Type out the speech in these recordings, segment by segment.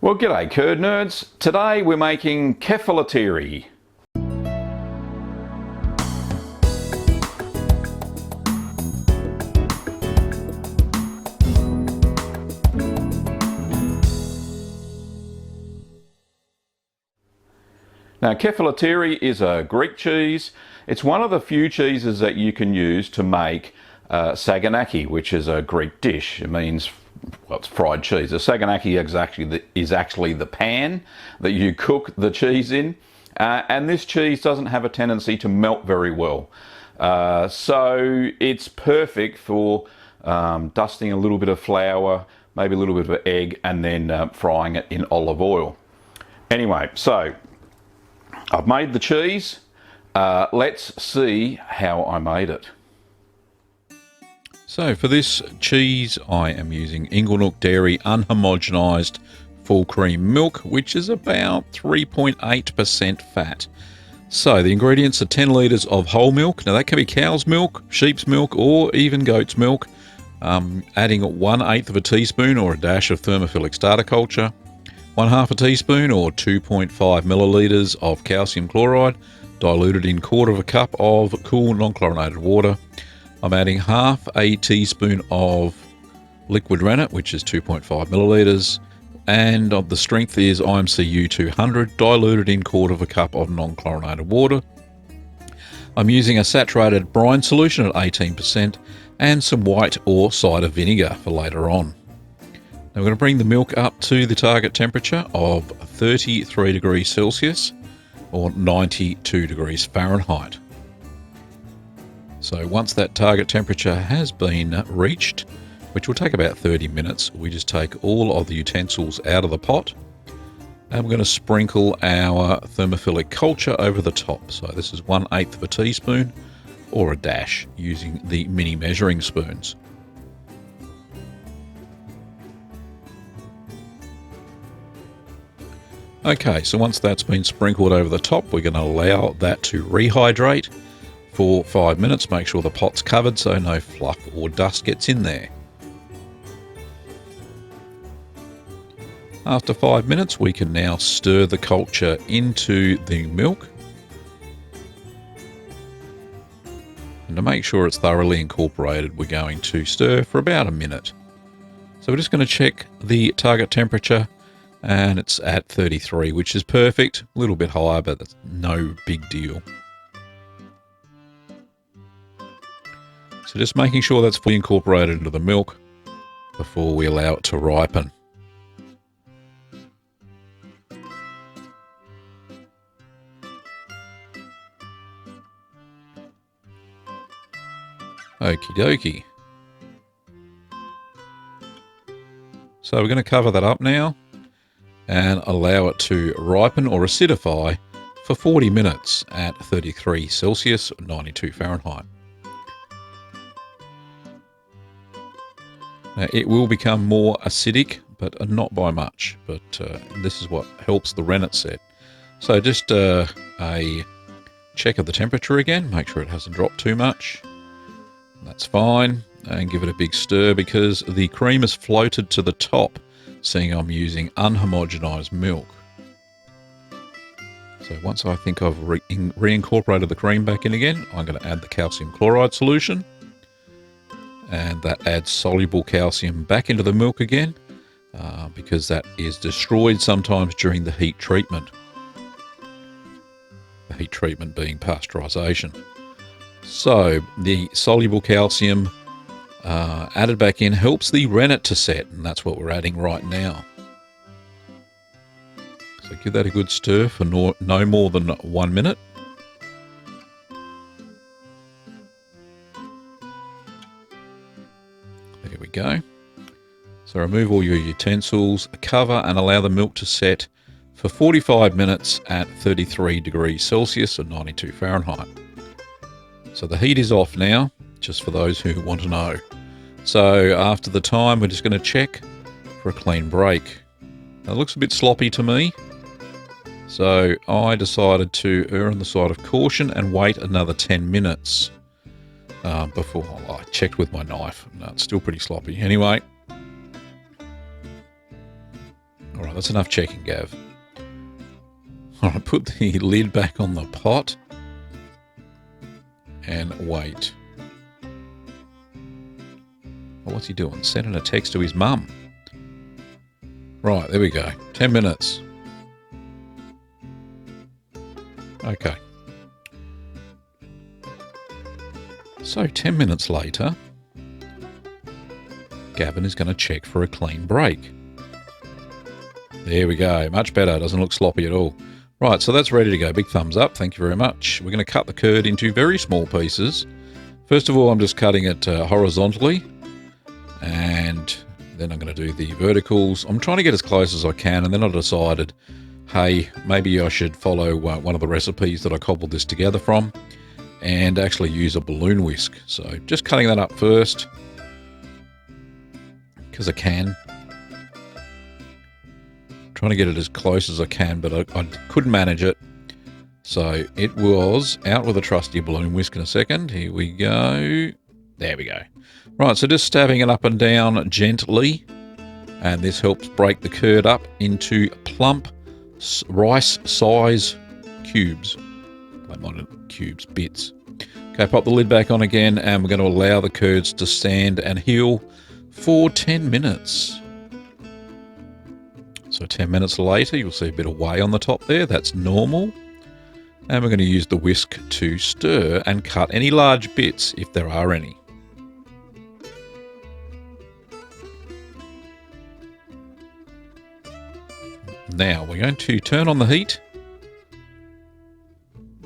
Well, g'day curd nerds. Today we're making Kefalotyri. Now, Kefalotyri is a Greek cheese. It's one of the few cheeses that you can use to make Saganaki, which is a Greek dish. It means, well, it's fried cheese. A Saganaki is actually the pan that you cook the cheese in. And this cheese doesn't have a tendency to melt very well. So it's perfect for dusting a little bit of flour, maybe a little bit of egg, and then frying it in olive oil. Anyway, so I've made the cheese. Let's see how I made it. So for this cheese, I am using Inglenook Dairy unhomogenized full cream milk, which is about 3.8% fat. So the ingredients are 10 litres of whole milk. Now that can be cow's milk, sheep's milk, or even goat's milk. Adding 1/8 of a teaspoon or a dash of Thermophilic starter culture. 1/2 a teaspoon or 2.5 millilitres of calcium chloride, diluted in 1/4 cup of cool non-chlorinated water. I'm adding 1/2 a teaspoon of liquid rennet, which is 2.5 millilitres, and the strength is IMCU 200, diluted in 1/4 cup of non-chlorinated water. I'm using a saturated brine solution at 18% and some white or cider vinegar for later on. Now we're going to bring the milk up to the target temperature of 33 degrees Celsius or 92 degrees Fahrenheit. So once that target temperature has been reached, which will take about 30 minutes, we just take all of the utensils out of the pot and we're going to sprinkle our thermophilic culture over the top. So this is 1/8 of a teaspoon or a dash using the mini measuring spoons. Okay, so once that's been sprinkled over the top, we're going to allow that to rehydrate for 5 minutes. Make sure the pot's covered so no fluff or dust gets in there. After 5 minutes, we can now stir the culture into the milk. And to make sure it's thoroughly incorporated, we're going to stir for about a minute. So we're just going to check the target temperature, and it's at 33, which is perfect. A little bit higher, but that's no big deal. So just making sure that's fully incorporated into the milk before we allow it to ripen. Okie dokie. So we're going to cover that up now and allow it to ripen or acidify for 40 minutes at 33 Celsius, 92 Fahrenheit. Now it will become more acidic, but not by much, but this is what helps the rennet set. So just a check of the temperature again, make sure it hasn't dropped too much. That's fine, and give it a big stir because the cream has floated to the top, seeing I'm using unhomogenized milk. So once I think I've reincorporated the cream back in again, I'm going to add the calcium chloride solution. And that adds soluble calcium back into the milk again because that is destroyed sometimes during the heat treatment. The heat treatment being pasteurization. So the soluble calcium added back in helps the rennet to set, and that's what we're adding right now. So give that a good stir for no more than 1 minute. There we go. So remove all your utensils, cover and allow the milk to set for 45 minutes at 33 degrees Celsius or 92 Fahrenheit. So the heat is off now, just for those who want to know. So after the time, we're just going to check for a clean break. Now, it looks a bit sloppy to me, so I decided to err on the side of caution and wait another 10 minutes before I checked with my knife. No, it's still pretty sloppy. Anyway, All right, that's enough checking, Gav. All right, put the lid back on the pot and wait. Oh, what's he doing? Sending a text to his mum. Right, there we go. 10 minutes. Okay. So 10 minutes later, Gavin is going to check for a clean break. There we go. Much better. Doesn't look sloppy at all. Right, so that's ready to go. Big thumbs up. Thank you very much. We're going to cut the curd into very small pieces. First of all, I'm just cutting it horizontally. And then I'm going to do the verticals. I'm trying to get as close as I can. And then I decided, hey, maybe I should follow one of the recipes that I cobbled this together from and actually use a balloon whisk. So just cutting that up first because I can. Trying to get it as close as I can, but I couldn't manage it. So it was out with a trusty balloon whisk in a second. Here we go. There we go. Right, so just stabbing it up and down gently. And this helps break the curd up into plump rice size cubes. Cubes, bits. Okay, pop the lid back on again, and we're going to allow the curds to stand and heal for 10 minutes. So 10 minutes later, you'll see a bit of whey on the top there. That's normal. And we're going to use the whisk to stir and cut any large bits if there are any. Now we're going to turn on the heat.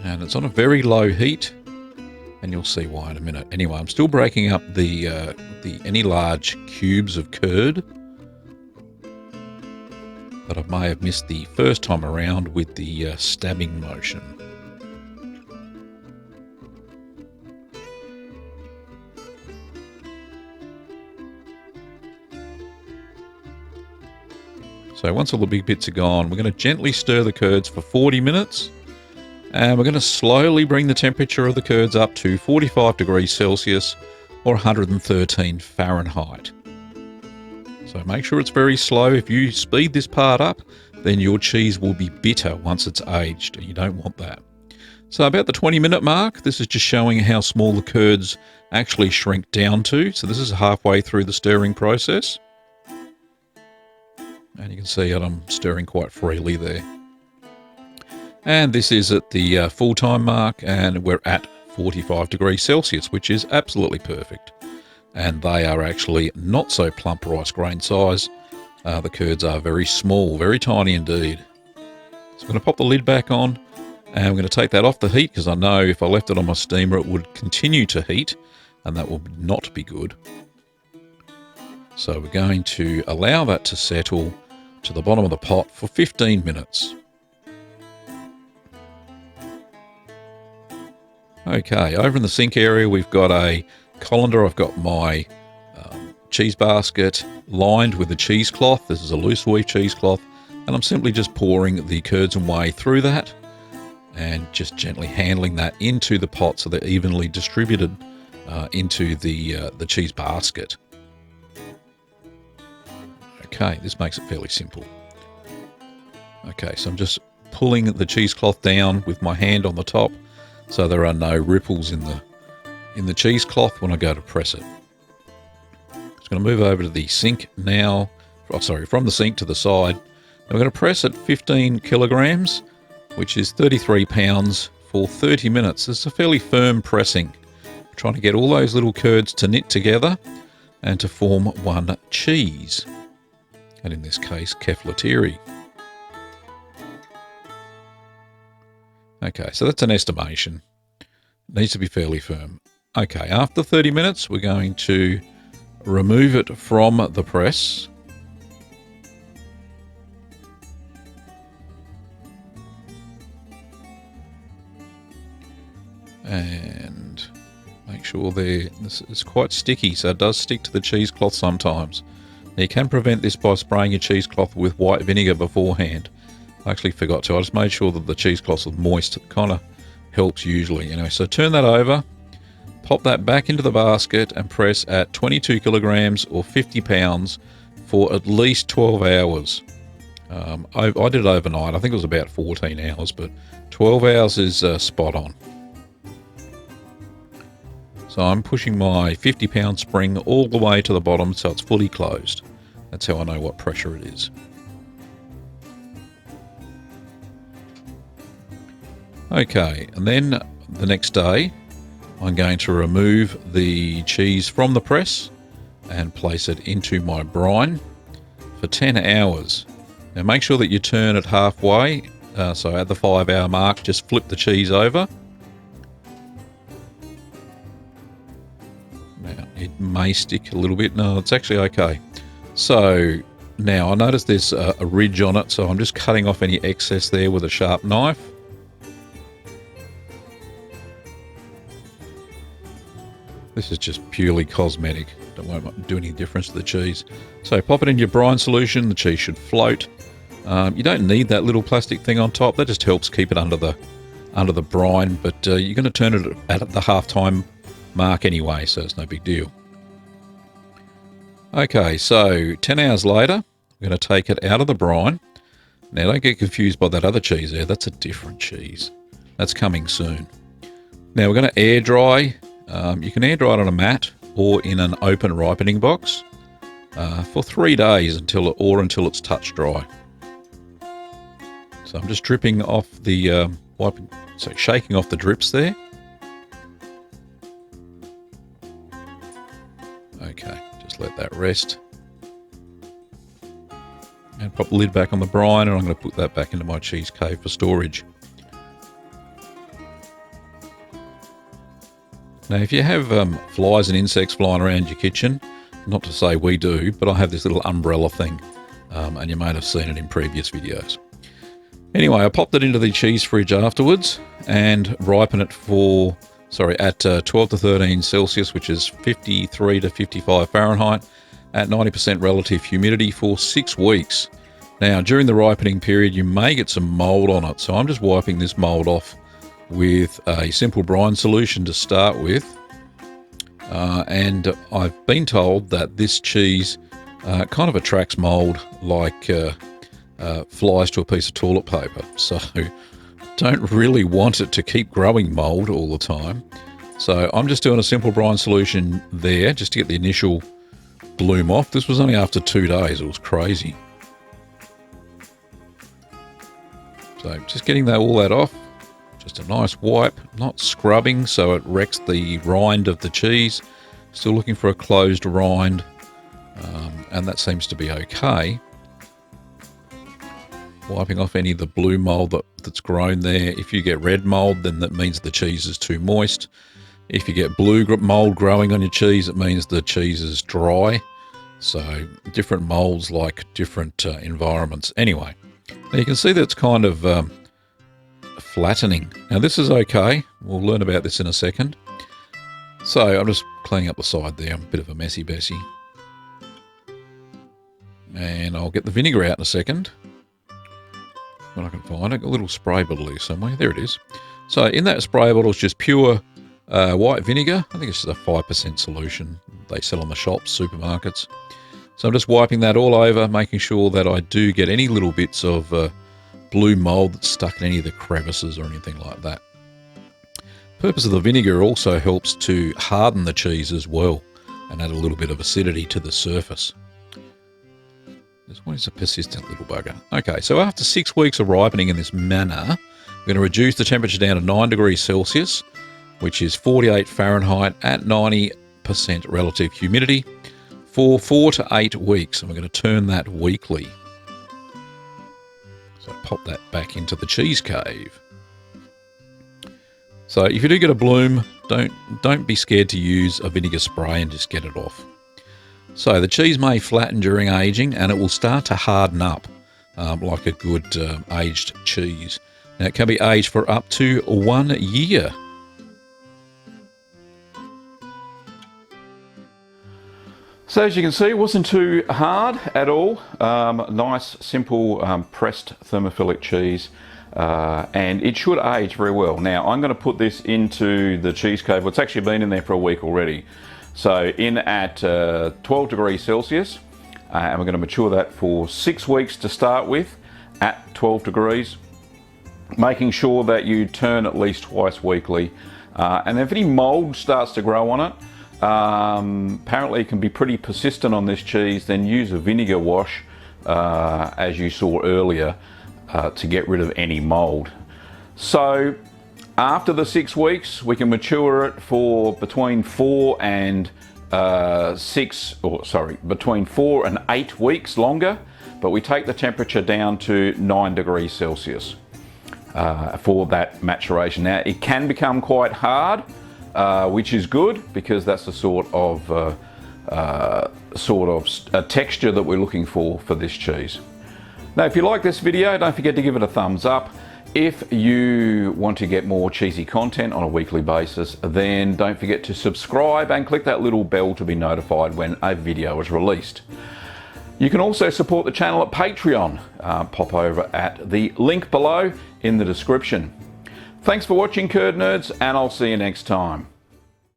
And it's on a very low heat. And you'll see why in a minute. Anyway, I'm still breaking up the any large cubes of curd that I may have missed the first time around with the stabbing motion. So once all the big bits are gone, we're going to gently stir the curds for 40 minutes. And we're going to slowly bring the temperature of the curds up to 45 degrees Celsius or 113 Fahrenheit. So make sure it's very slow. If you speed this part up, then your cheese will be bitter once it's aged, and you don't want that. So about the 20-minute mark, this is just showing how small the curds actually shrink down to. So this is halfway through the stirring process. And you can see that I'm stirring quite freely there. And this is at the full-time mark, and we're at 45 degrees Celsius, which is absolutely perfect. And they are actually not so plump rice grain size. The curds are very small, very tiny indeed. So I'm going to pop the lid back on, and I'm going to take that off the heat because I know if I left it on my steamer it would continue to heat, and that will not be good. So we're going to allow that to settle to the bottom of the pot for 15 minutes. Okay, over in the sink area we've got a colander. I've got my cheese basket lined with a cheesecloth. This is a loose weave cheesecloth, and I'm simply just pouring the curds and whey through that and just gently handling that into the pot so they're evenly distributed into the cheese basket. Okay, this makes it fairly simple. Okay, so I'm just pulling the cheesecloth down with my hand on the top so there are no ripples in the cheesecloth when I go to press it. Just going to move over to the sink now. From the sink to the side. And we're going to press at 15 kilograms, which is 33 pounds, for 30 minutes. This is a fairly firm pressing. I'm trying to get all those little curds to knit together and to form one cheese. And in this case, Kefalotyri. Okay, so that's an estimation. It needs to be fairly firm. Okay, after 30 minutes, we're going to remove it from the press. And make sure this is quite sticky, so it does stick to the cheesecloth sometimes. Now you can prevent this by spraying your cheesecloth with white vinegar beforehand. I actually forgot to. I just made sure that the cheesecloth was moist. It kind of helps usually. Anyway, so turn that over, pop that back into the basket and press at 22 kilograms or 50 pounds for at least 12 hours. I did it overnight. I think it was about 14 hours, but 12 hours is spot on. So I'm pushing my 50-pound spring all the way to the bottom so it's fully closed. That's how I know what pressure it is. Okay, and then the next day I'm going to remove the cheese from the press and place it into my brine for 10 hours. Now make sure that you turn it halfway, so at the 5-hour mark just flip the cheese over. Now it may stick a little bit, no it's actually okay. So now I notice there's a ridge on it, so I'm just cutting off any excess there with a sharp knife. This is just purely cosmetic, won't do any difference to the cheese. So pop it in your brine solution, the cheese should float. You don't need that little plastic thing on top, that just helps keep it under the brine, but you're going to turn it at the half-time mark anyway, so it's no big deal. Okay, so 10 hours later, I'm going to take it out of the brine. Now don't get confused by that other cheese there, that's a different cheese. That's coming soon. Now we're going to air dry. You can air dry it on a mat or in an open ripening box for 3 days until it's touch dry. So I'm just dripping off the shaking off the drips there. Okay, just let that rest. And pop the lid back on the brine, and I'm going to put that back into my cheese cave for storage. Now, if you have flies and insects flying around your kitchen, not to say we do, but I have this little umbrella thing, and you may have seen it in previous videos. Anyway, I popped it into the cheese fridge afterwards and ripen it at 12 to 13 Celsius, which is 53 to 55 Fahrenheit, at 90% relative humidity for 6 weeks. Now, during the ripening period, you may get some mold on it, so I'm just wiping this mold off with a simple brine solution to start with. And I've been told that this cheese kind of attracts mold like flies to a piece of toilet paper. So don't really want it to keep growing mold all the time. So I'm just doing a simple brine solution there just to get the initial bloom off. This was only after 2 days. It was crazy. So just getting all that off. Just a nice wipe, not scrubbing so it wrecks the rind of the cheese. Still looking for a closed rind, and that seems to be okay. Wiping off any of the blue mold that's grown there. If you get red mold, then that means the cheese is too moist. If you get blue mold growing on your cheese, it means the cheese is dry. So different molds like different environments. Anyway, now you can see that it's kind of flattening. Now this is okay. We'll learn about this in a second. So I'm just cleaning up the side there. I'm a bit of a messy Bessie. And I'll get the vinegar out in a second. When I can find it. A little spray bottle here somewhere. There it is. So in that spray bottle is just pure white vinegar. I think it's just a 5% solution. They sell on the shops, supermarkets. So I'm just wiping that all over, making sure that I do get any little bits of blue mold that's stuck in any of the crevices or anything like that. The purpose of the vinegar also helps to harden the cheese as well and add a little bit of acidity to the surface. This one is a persistent little bugger. Okay, so after 6 weeks of ripening in this manner, we're going to reduce the temperature down to 9 degrees Celsius, which is 48 Fahrenheit at 90% relative humidity for 4 to 8 weeks. And we're going to turn that weekly. So pop that back into the cheese cave. So if you do get a bloom, don't be scared to use a vinegar spray and just get it off. So the cheese may flatten during aging and it will start to harden up like a good aged cheese. Now it can be aged for up to 1 year. So as you can see, it wasn't too hard at all. Nice, simple, pressed thermophilic cheese. And it should age very well. Now I'm going to put this into the cheese cave. Well, it's actually been in there for a week already. So in at 12 degrees Celsius. And we're going to mature that for 6 weeks to start with. at 12 degrees, making sure that you turn at least twice weekly. And if any mold starts to grow on it, apparently it can be pretty persistent on this cheese, then use a vinegar wash, as you saw earlier, to get rid of any mold. So after the 6 weeks, we can mature it for between 4 and 8 weeks longer, but we take the temperature down to 9 degrees Celsius for that maturation. Now, it can become quite hard, which is good because that's the sort of a texture that we're looking for this cheese. Now, if you like this video, don't forget to give it a thumbs up. If you want to get more cheesy content on a weekly basis, then don't forget to subscribe and click that little bell to be notified when a video is released. You can also support the channel at Patreon. Pop over at the link below in the description. Thanks for watching, Curd Nerds, and I'll see you next time.